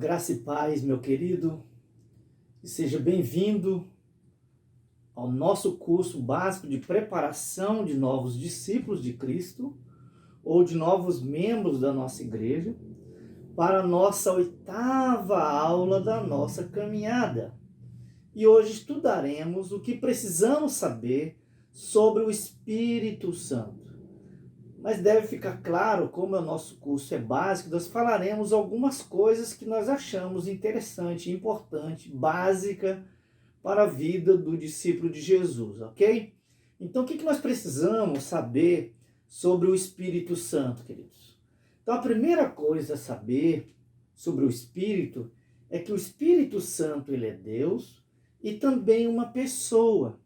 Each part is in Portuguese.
Graça e paz, meu querido, e seja bem-vindo ao nosso curso básico de preparação de novos discípulos de Cristo ou de novos membros da nossa igreja para a nossa 8ª aula da nossa caminhada. E hoje estudaremos o que precisamos saber sobre o Espírito Santo. Mas deve ficar claro, como o nosso curso é básico, nós falaremos algumas coisas que nós achamos interessante, importante, básica para a vida do discípulo de Jesus, ok? Então, o que nós precisamos saber sobre o Espírito Santo, queridos? Então, a primeira coisa a saber sobre o Espírito é que o Espírito Santo, ele é Deus e também uma pessoa.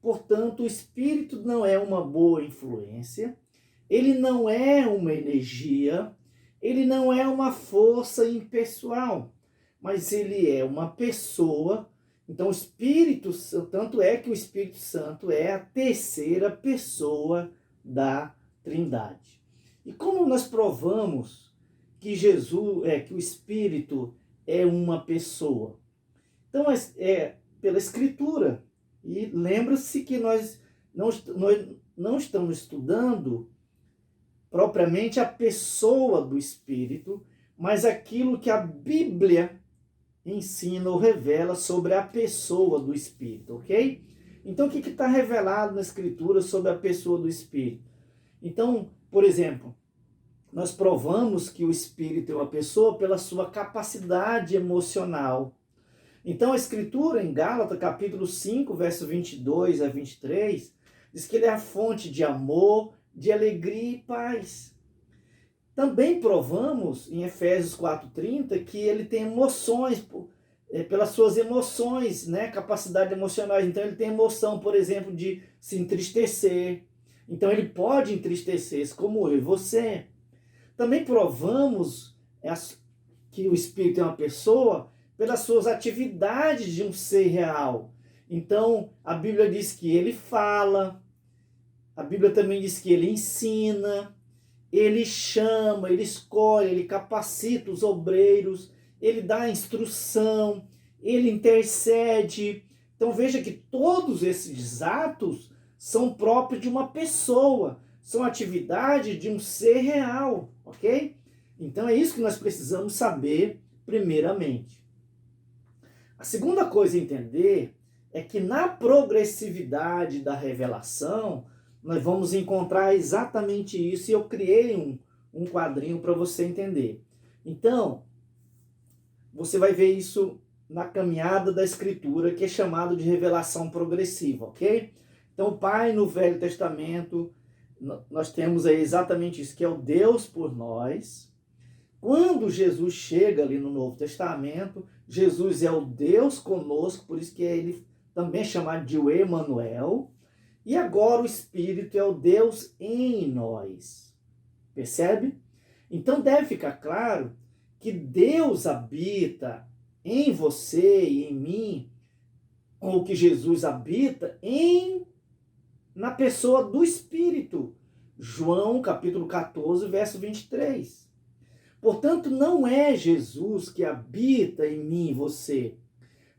Portanto, o Espírito não é uma boa influência, ele não é uma energia, ele não é uma força impessoal, mas ele é uma pessoa. Então, o Espírito Santo, tanto é que o Espírito Santo é a terceira pessoa da Trindade. E como nós provamos que que o Espírito é uma pessoa? Então, é pela Escritura. E lembra-se que nós não estamos estudando propriamente a pessoa do Espírito, mas aquilo que a Bíblia ensina ou revela sobre a pessoa do Espírito, ok? Então, o que está revelado na Escritura sobre a pessoa do Espírito? Então, por exemplo, nós provamos que o Espírito é uma pessoa pela sua capacidade emocional. Então, a Escritura, em Gálatas, capítulo 5, verso 22 a 23, diz que ele é a fonte de amor, de alegria e paz. Também provamos em Efésios 4:30 que ele tem emoções, pelas suas emoções, né? Capacidade emocional. Então ele tem emoção, por exemplo, de se entristecer. Então ele pode entristecer, como eu e você. Também provamos que o Espírito é uma pessoa pelas suas atividades de um ser real. Então a Bíblia diz que ele fala. A Bíblia também diz que ele ensina, ele chama, ele escolhe, ele capacita os obreiros, ele dá instrução, ele intercede. Então veja que todos esses atos são próprios de uma pessoa, são atividades de um ser real, ok? Então é isso que nós precisamos saber primeiramente. A segunda coisa a entender é que na progressividade da revelação, nós vamos encontrar exatamente isso, e eu criei um quadrinho para você entender. Então, você vai ver isso na caminhada da Escritura, que é chamado de revelação progressiva, ok? Então, o Pai no Velho Testamento, nós temos aí exatamente isso, que é o Deus por nós. Quando Jesus chega ali no Novo Testamento, Jesus é o Deus conosco, por isso que ele também é chamado de o Emanuel. E agora o Espírito é o Deus em nós. Percebe? Então deve ficar claro que Deus habita em você e em mim, ou que Jesus habita na pessoa do Espírito. João capítulo 14, verso 23. Portanto, não é Jesus que habita em mim e você.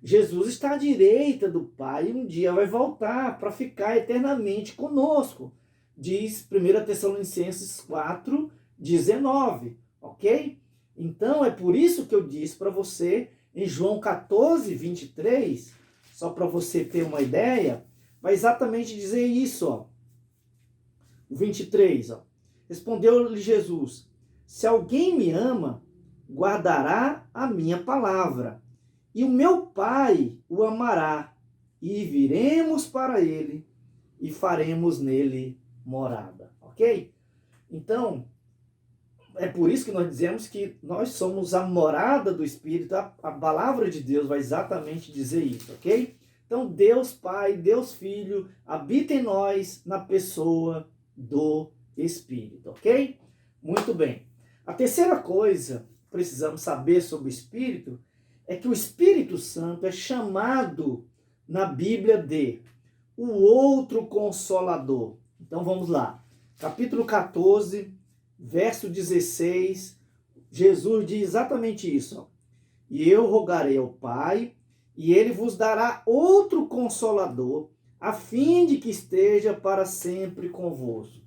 Jesus está à direita do Pai e um dia vai voltar para ficar eternamente conosco. Diz 1 Tessalonicenses 4, 19. Ok? Então é por isso que eu disse para você em João 14, 23, só para você ter uma ideia, vai exatamente dizer isso. Ó. 23. Ó. Respondeu-lhe Jesus: se alguém me ama, guardará a minha palavra. E o meu Pai o amará, e viremos para ele, e faremos nele morada. Ok? Então, é por isso que nós dizemos que nós somos a morada do Espírito. A palavra de Deus vai exatamente dizer isso, ok? Então, Deus Pai, Deus Filho, habita em nós na pessoa do Espírito, ok? Muito bem. A terceira coisa que precisamos saber sobre o Espírito é que o Espírito Santo é chamado na Bíblia de o outro Consolador. Então vamos lá. Capítulo 14, verso 16, Jesus diz exatamente isso. Ó. E eu rogarei ao Pai, e ele vos dará outro Consolador, a fim de que esteja para sempre convosco.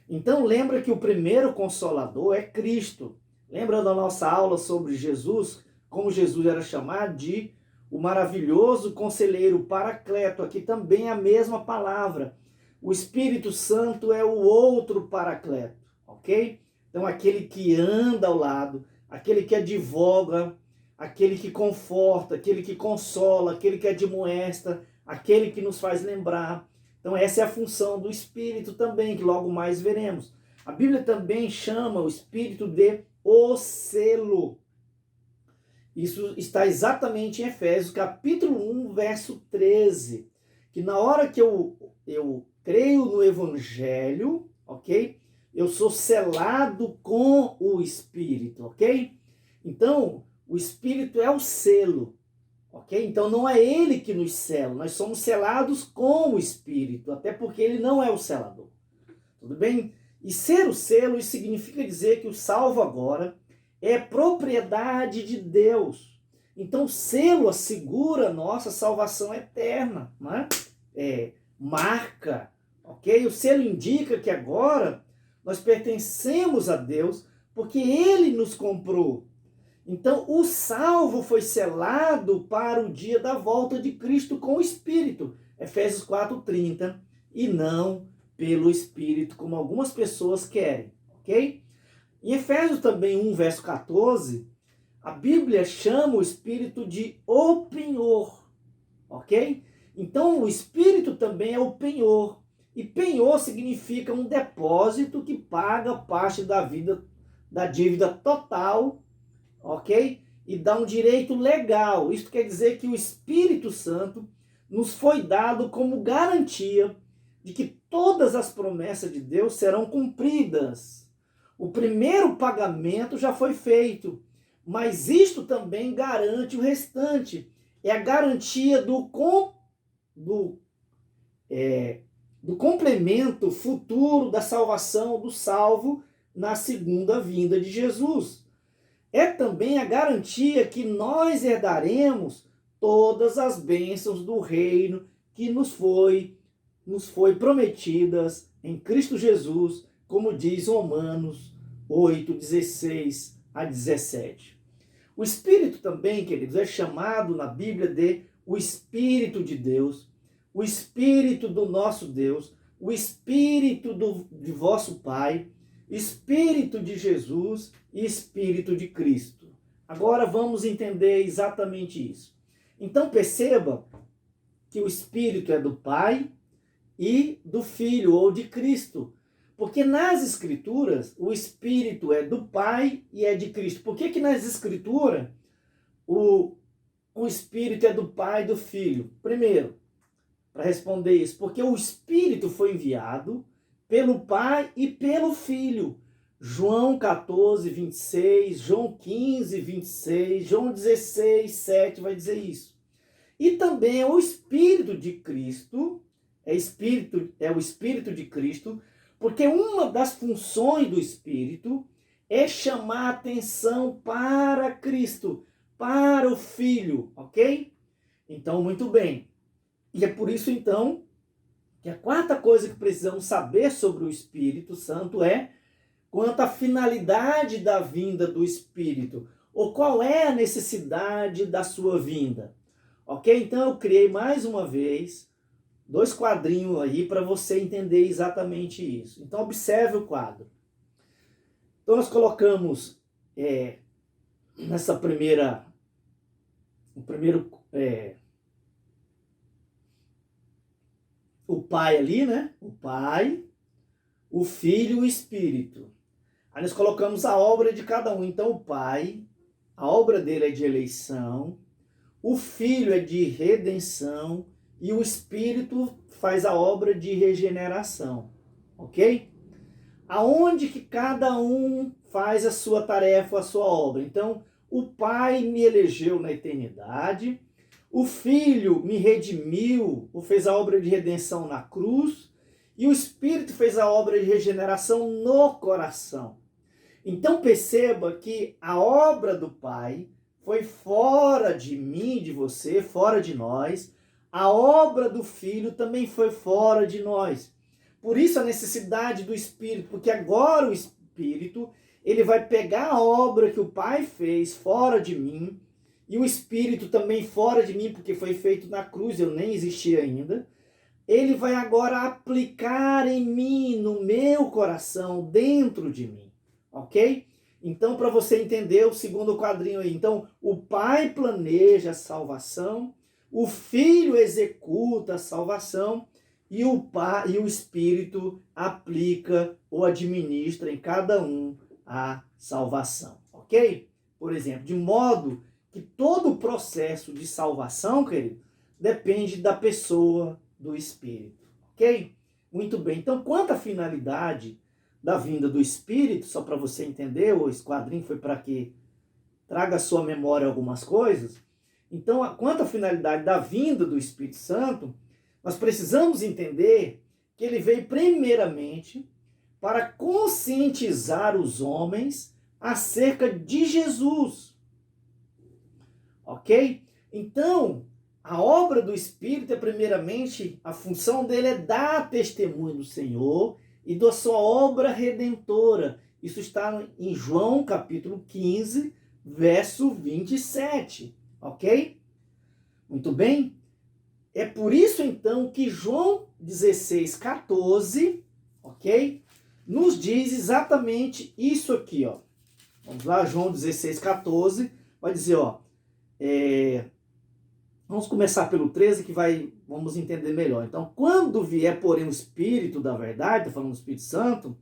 Então lembra que o primeiro Consolador é Cristo. Lembra da nossa aula sobre Jesus, como Jesus era chamado de o maravilhoso Conselheiro, Paracleto. Aqui também é a mesma palavra. O Espírito Santo é o outro Paracleto, ok? Então aquele que anda ao lado, aquele que advoga, aquele que conforta, aquele que consola, aquele que admoesta, aquele que nos faz lembrar. Então essa é a função do Espírito também, que logo mais veremos. A Bíblia também chama o Espírito de o selo. Isso está exatamente em Efésios, capítulo 1, verso 13. Que na hora que eu creio no Evangelho, ok? Eu sou selado com o Espírito, ok? Então, o Espírito é o selo, ok? Então não é ele que nos sela, nós somos selados com o Espírito, até porque ele não é o selador. Tudo bem? E ser o selo, isso significa dizer que o salvo agora é propriedade de Deus. Então o selo assegura a nossa salvação eterna, né? Marca, ok? O selo indica que agora nós pertencemos a Deus porque ele nos comprou. Então, o salvo foi selado para o dia da volta de Cristo com o Espírito. Efésios 4:30. E não pelo Espírito, como algumas pessoas querem. Ok? Em Efésios também 1, verso 14, a Bíblia chama o Espírito de o penhor. Ok? Então, o Espírito também é o penhor. E penhor significa um depósito que paga parte da dívida total, ok? E dá um direito legal. Isso quer dizer que o Espírito Santo nos foi dado como garantia de que todas as promessas de Deus serão cumpridas. O primeiro pagamento já foi feito, mas isto também garante o restante. É a garantia do complemento futuro da salvação do salvo na segunda vinda de Jesus. É também a garantia que nós herdaremos todas as bênçãos do reino que nos foi prometidas em Cristo Jesus, como diz Romanos 8, 16 a 17. O Espírito também, queridos, é chamado na Bíblia de o Espírito de Deus, o Espírito do nosso Deus, o Espírito de vosso Pai, Espírito de Jesus e Espírito de Cristo. Agora vamos entender exatamente isso. Então perceba que o Espírito é do Pai e do Filho, ou de Cristo. Porque nas Escrituras, o Espírito é do Pai e é de Cristo. Por que nas Escrituras o Espírito é do Pai e do Filho? Primeiro, para responder isso, porque o Espírito foi enviado pelo Pai e pelo Filho. João 14, 26, João 15, 26, João 16, 7 vai dizer isso. E também o Espírito de Cristo, é o Espírito de Cristo, porque uma das funções do Espírito é chamar a atenção para Cristo, para o Filho, ok? Então, muito bem. E é por isso, então, que a quarta coisa que precisamos saber sobre o Espírito Santo é quanto à finalidade da vinda do Espírito, ou qual é a necessidade da sua vinda. Ok? Então eu criei mais uma vez 2 quadrinhos aí para você entender exatamente isso. Então observe o quadro. Então nós colocamos nessa primeira, o Pai ali, né? O Pai, o Filho e o Espírito. Aí nós colocamos a obra de cada um. Então o Pai, a obra dele é de eleição, o Filho é de redenção e o Espírito faz a obra de regeneração, ok? Aonde que cada um faz a sua tarefa, a sua obra. Então, o Pai me elegeu na eternidade, o Filho me redimiu, ou fez a obra de redenção na cruz, e o Espírito fez a obra de regeneração no coração. Então perceba que a obra do Pai foi fora de mim, de você, fora de nós. A obra do Filho também foi fora de nós. Por isso a necessidade do Espírito, porque agora o Espírito, ele vai pegar a obra que o Pai fez fora de mim, e o Espírito também fora de mim, porque foi feito na cruz, eu nem existia ainda. Ele vai agora aplicar em mim, no meu coração, dentro de mim, ok? Então, para você entender o segundo quadrinho aí, então, o Pai planeja a salvação, o Filho executa a salvação e o Espírito aplica ou administra em cada um a salvação, ok? Por exemplo, de modo que todo o processo de salvação, querido, depende da pessoa do Espírito, ok? Muito bem, então quanto à finalidade da vinda do Espírito, só para você entender, o quadrinho foi para que traga à sua memória algumas coisas. Então, quanto à finalidade da vinda do Espírito Santo, nós precisamos entender que ele veio primeiramente para conscientizar os homens acerca de Jesus, ok? Então, a obra do Espírito é primeiramente, a função dele é dar testemunho do Senhor e da sua obra redentora. Isso está em João capítulo 15, verso 27, ok? Muito bem? É por isso então que João 16, 14, ok? Nos diz exatamente isso aqui, ó. Vamos lá, João 16, 14, vai dizer, ó, vamos começar pelo 13 que vamos entender melhor. Então, quando vier, porém, o Espírito da verdade, está falando do Espírito Santo,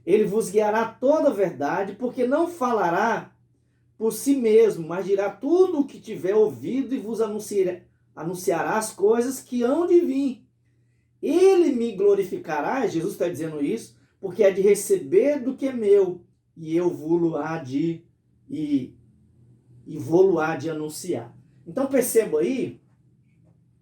ele vos guiará toda a verdade, porque não falará por si mesmo, mas dirá tudo o que tiver ouvido e vos anunciará as coisas que hão de vir. Ele me glorificará, Jesus está dizendo isso, porque é de receber do que é meu, e eu vou-lo há de anunciar. Então perceba aí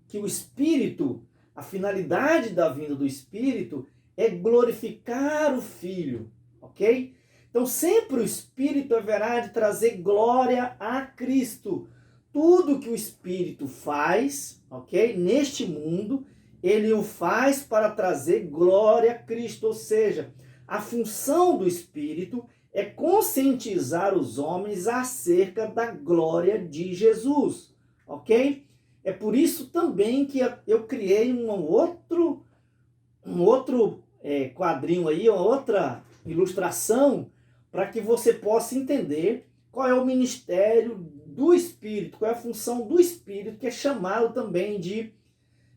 que o Espírito, a finalidade da vinda do Espírito é glorificar o Filho, ok? Então sempre o Espírito haverá de trazer glória a Cristo. Tudo que o Espírito faz, ok? Neste mundo, ele o faz para trazer glória a Cristo, ou seja, a função do Espírito é conscientizar os homens acerca da glória de Jesus, ok? É por isso também que eu criei um outro quadrinho aí, uma outra ilustração, para que você possa entender qual é o ministério do Espírito, qual é a função do Espírito, que é chamado também de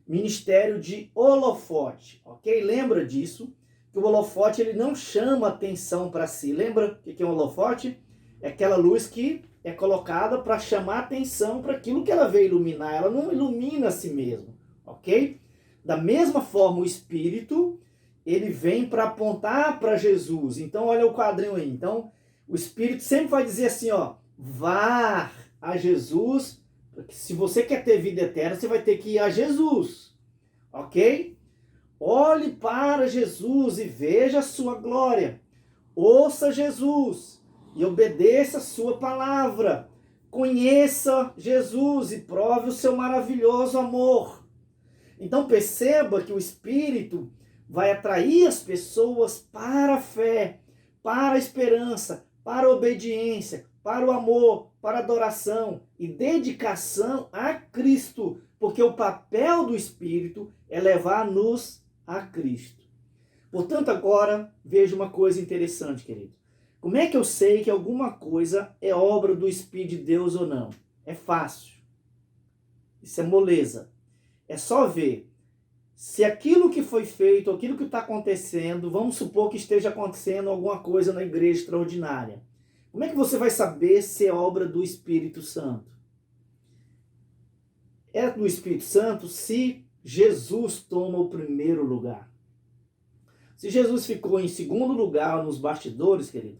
ministério de holofote, ok? Lembra disso? Que o holofote ele não chama atenção para si. Lembra o que é um holofote? É aquela luz que é colocada para chamar atenção para aquilo que ela veio iluminar. Ela não ilumina a si mesma, ok? Da mesma forma, o Espírito, ele vem para apontar para Jesus. Então, olha o quadrinho aí. Então, o Espírito sempre vai dizer assim, ó, vá a Jesus. Se você quer ter vida eterna, você vai ter que ir a Jesus, ok? Olhe para Jesus e veja a sua glória. Ouça Jesus e obedeça a sua palavra. Conheça Jesus e prove o seu maravilhoso amor. Então perceba que o Espírito vai atrair as pessoas para a fé, para a esperança, para a obediência, para o amor, para a adoração e dedicação a Cristo, porque o papel do Espírito é levar-nos a Cristo. Portanto, agora veja uma coisa interessante, querido. Como é que eu sei que alguma coisa é obra do Espírito de Deus ou não? É fácil. Isso é moleza. É só ver se aquilo que foi feito, aquilo que está acontecendo, vamos supor que esteja acontecendo alguma coisa na igreja extraordinária. Como é que você vai saber se é obra do Espírito Santo? É do Espírito Santo se Jesus toma o primeiro lugar. Se Jesus ficou em segundo lugar nos bastidores, querido,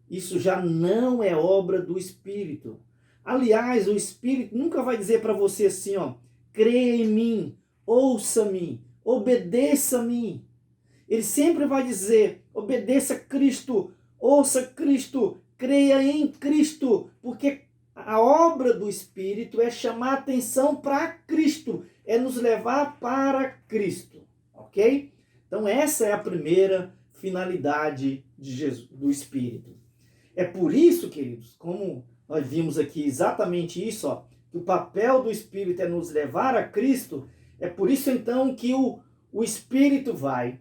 isso já não é obra do Espírito. Aliás, o Espírito nunca vai dizer para você assim, ó, creia em mim, ouça-me, obedeça-me. Ele sempre vai dizer, obedeça a Cristo, ouça Cristo, creia em Cristo, porque a obra do Espírito é chamar atenção para Cristo, é nos levar para Cristo, ok? Então essa é a primeira finalidade de Jesus, do Espírito. É por isso, queridos, como nós vimos aqui exatamente isso, ó, que o papel do Espírito é nos levar a Cristo, é por isso então que o Espírito vai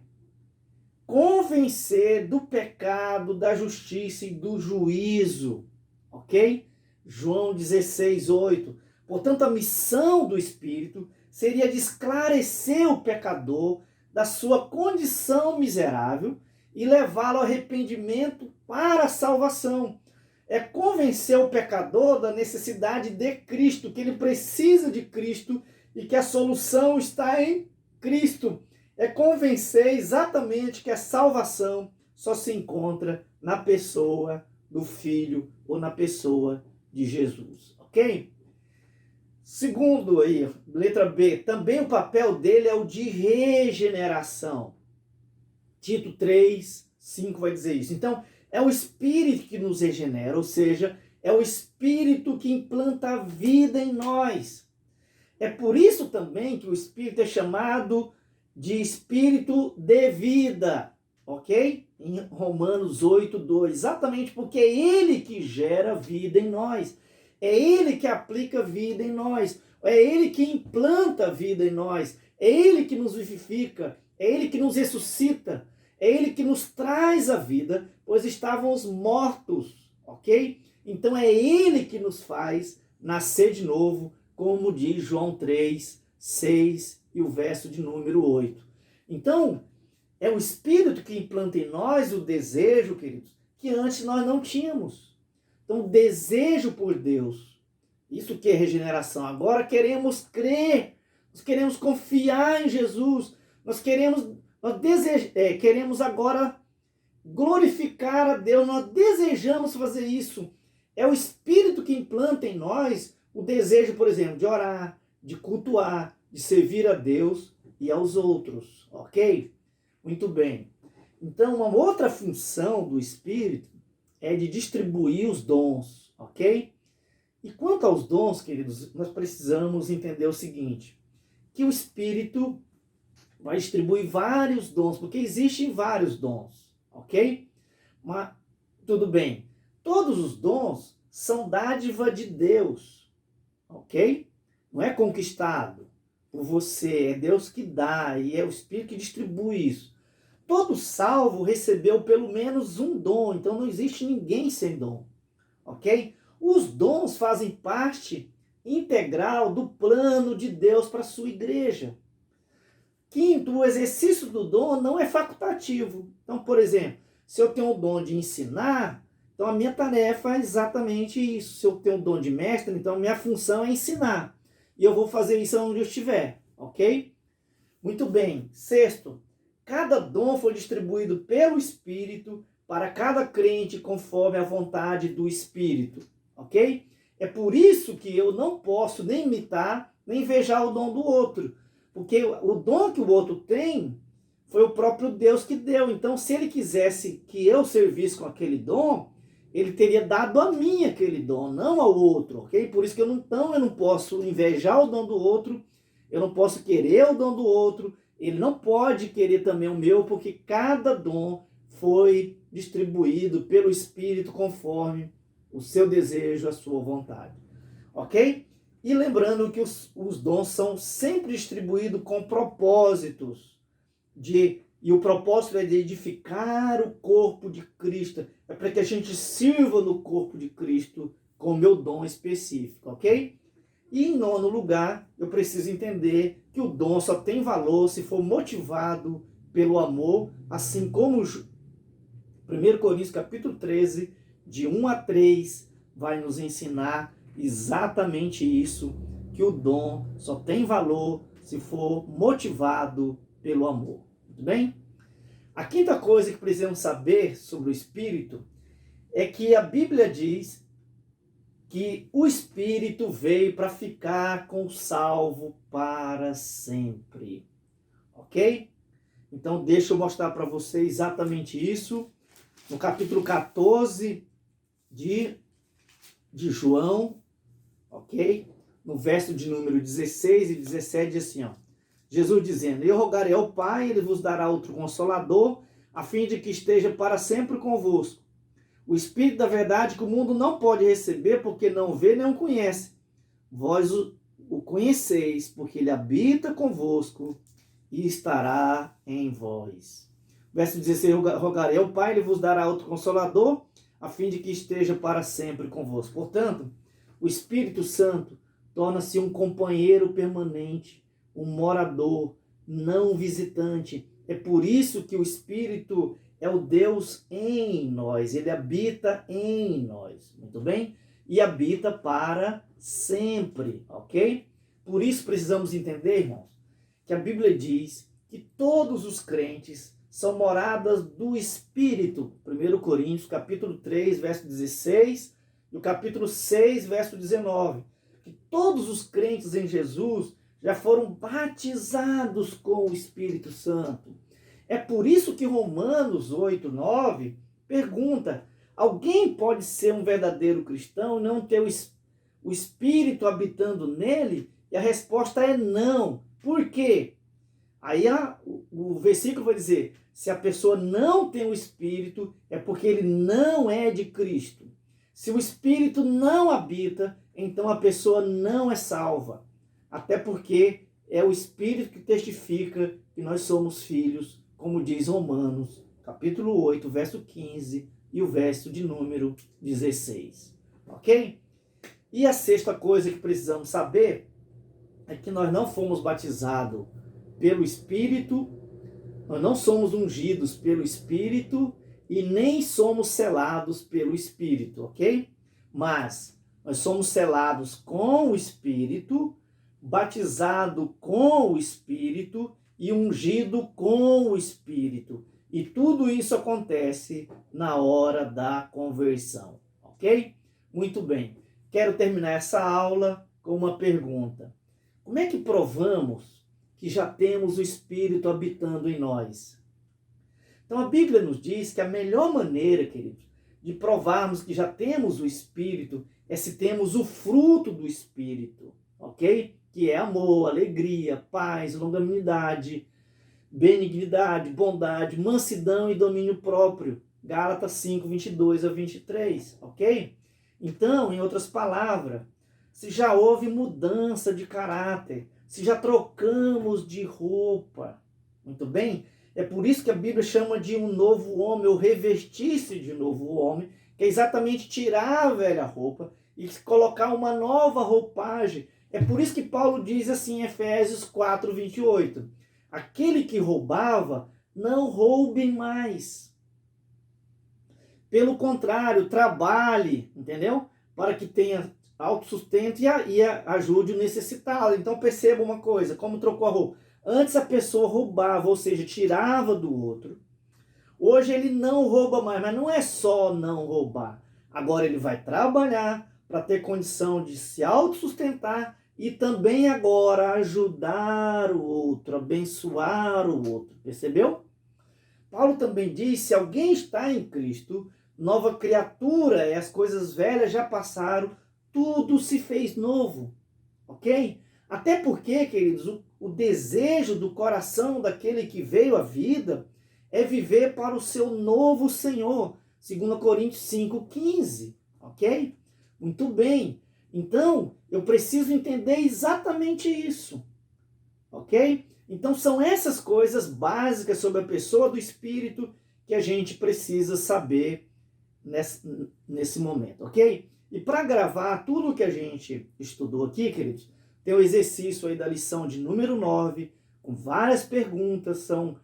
convencer do pecado, da justiça e do juízo, ok? João 16:8. Portanto, a missão do Espírito seria de esclarecer o pecador da sua condição miserável e levá-lo ao arrependimento para a salvação. É convencer o pecador da necessidade de Cristo, que ele precisa de Cristo e que a solução está em Cristo. É convencer exatamente que a salvação só se encontra na pessoa do Filho ou na pessoa de Jesus, ok? Segundo aí, letra B, também o papel dele é o de regeneração. Tito 3:5 vai dizer isso. Então, é o Espírito que nos regenera, ou seja, é o Espírito que implanta a vida em nós. É por isso também que o Espírito é chamado de Espírito de vida, ok? Em Romanos 8:2, exatamente porque é Ele que gera vida em nós. É Ele que aplica vida em nós. É Ele que implanta vida em nós. É Ele que nos vivifica. É Ele que nos ressuscita. É Ele que nos traz a vida, pois estávamos mortos, ok? Então é Ele que nos faz nascer de novo, como diz João 3:6 e o verso de número 8. Então, é o Espírito que implanta em nós o desejo, queridos, que antes nós não tínhamos. Então, o desejo por Deus, isso que é regeneração. Agora queremos crer, nós queremos confiar em Jesus, queremos agora glorificar a Deus, nós desejamos fazer isso. É o Espírito que implanta em nós o desejo, por exemplo, de orar, de cultuar, de servir a Deus e aos outros, ok? Muito bem. Então, uma outra função do Espírito é de distribuir os dons, ok? E quanto aos dons, queridos, nós precisamos entender o seguinte, que o Espírito vai distribuir vários dons, porque existem vários dons, ok? Mas, tudo bem, todos os dons são dádiva de Deus, ok? Não é conquistado por você, é Deus que dá e é o Espírito que distribui isso. Todo salvo recebeu pelo menos um dom, então não existe ninguém sem dom, ok? Os dons fazem parte integral do plano de Deus para a sua igreja. Quinto, o exercício do dom não é facultativo. Então, por exemplo, se eu tenho o dom de ensinar, então a minha tarefa é exatamente isso. Se eu tenho o dom de mestre, então a minha função é ensinar. E eu vou fazer isso onde eu estiver, ok? Muito bem. Sexto, cada dom foi distribuído pelo Espírito para cada crente conforme a vontade do Espírito, ok? É por isso que eu não posso nem imitar, nem invejar o dom do outro. Porque o dom que o outro tem foi o próprio Deus que deu. Então, se ele quisesse que eu servisse com aquele dom, ele teria dado a mim aquele dom, não ao outro, ok? Por isso que eu não posso invejar o dom do outro, eu não posso querer o dom do outro, ele não pode querer também o meu, porque cada dom foi distribuído pelo Espírito conforme o seu desejo, a sua vontade, ok? E lembrando que os dons são sempre distribuídos com propósitos, e o propósito é de edificar o corpo de Cristo, é para que a gente sirva no corpo de Cristo com o meu dom específico, ok? E em nono lugar, eu preciso entender que o dom só tem valor se for motivado pelo amor, assim como 1 Coríntios capítulo 13, de 1-3, vai nos ensinar exatamente isso, que o dom só tem valor se for motivado pelo amor. Tudo bem? A quinta coisa que precisamos saber sobre o Espírito é que a Bíblia diz que o Espírito veio para ficar com o salvo para sempre. Ok? Então deixa eu mostrar para você exatamente isso. No capítulo 14 de João, ok? No verso de número 16 e 17 diz assim, ó, Jesus dizendo, eu rogarei ao Pai, ele vos dará outro Consolador, a fim de que esteja para sempre convosco. O Espírito da verdade que o mundo não pode receber, porque não vê nem o conhece. Vós o conheceis, porque ele habita convosco e estará em vós. Verso 16, rogarei ao Pai, ele vos dará outro Consolador, a fim de que esteja para sempre convosco. Portanto, o Espírito Santo torna-se um companheiro permanente, um morador, não um visitante. É por isso que o Espírito é o Deus em nós, ele habita em nós, muito bem? E habita para sempre, ok? Por isso precisamos entender, irmãos, que a Bíblia diz que todos os crentes são moradas do Espírito. 1 Coríntios, capítulo 3, verso 16, e o capítulo 6, verso 19. Que todos os crentes em Jesus já foram batizados com o Espírito Santo. É por isso que Romanos 8, 9 pergunta, alguém pode ser um verdadeiro cristão e não ter o Espírito habitando nele? E a resposta é não. Por quê? Aí o versículo vai dizer, se a pessoa não tem o Espírito, é porque ele não é de Cristo. Se o Espírito não habita, então a pessoa não é salva. Até porque é o Espírito que testifica que nós somos filhos, como diz Romanos, capítulo 8, verso 15 e o verso de número 16. Ok? E a sexta coisa que precisamos saber é que nós não fomos batizados pelo Espírito, nós não somos ungidos pelo Espírito e nem somos selados pelo Espírito, ok? Mas nós somos selados com o Espírito, batizado com o Espírito e ungido com o Espírito. E tudo isso acontece na hora da conversão, ok? Muito bem. Quero terminar essa aula com uma pergunta. Como é que provamos que já temos o Espírito habitando em nós? Então a Bíblia nos diz que a melhor maneira, queridos, de provarmos que já temos o Espírito é se temos o fruto do Espírito, ok? Que é amor, alegria, paz, longanimidade, benignidade, bondade, mansidão e domínio próprio. Gálatas 5, 22 a 23, ok? Então, em outras palavras, se já houve mudança de caráter, se já trocamos de roupa, muito bem? É por isso que a Bíblia chama de um novo homem, ou revestir-se de novo homem, que é exatamente tirar a velha roupa e colocar uma nova roupagem. É por isso que Paulo diz assim em Efésios 4, 28. Aquele que roubava, não roube mais. Pelo contrário, trabalhe, entendeu? Para que tenha autossustento e ajude o necessitado. Então perceba uma coisa, como trocou a roupa. Antes a pessoa roubava, ou seja, tirava do outro. Hoje ele não rouba mais, mas não é só não roubar. Agora ele vai trabalhar para ter condição de se autossustentar e também agora ajudar o outro, abençoar o outro. Percebeu? Paulo também diz, se alguém está em Cristo, nova criatura, e as coisas velhas já passaram, tudo se fez novo. Ok? Até porque, queridos, o desejo do coração daquele que veio à vida é viver para o seu novo Senhor. 2 Coríntios 5,15. Ok? Muito bem. Então, eu preciso entender exatamente isso. Ok? Então, são essas coisas básicas sobre a pessoa do Espírito que a gente precisa saber nesse momento. Ok? E para gravar tudo que a gente estudou aqui, queridos, tem o exercício aí da lição de número 9, com várias perguntas, são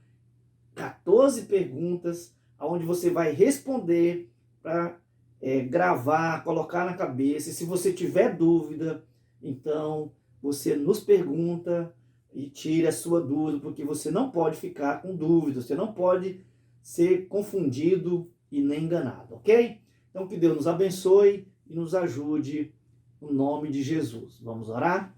14 perguntas, onde você vai responder para gravar, colocar na cabeça. E se você tiver dúvida, então você nos pergunta e tire a sua dúvida, porque você não pode ficar com dúvida, você não pode ser confundido e nem enganado, ok? Então que Deus nos abençoe e nos ajude no nome de Jesus. Vamos orar?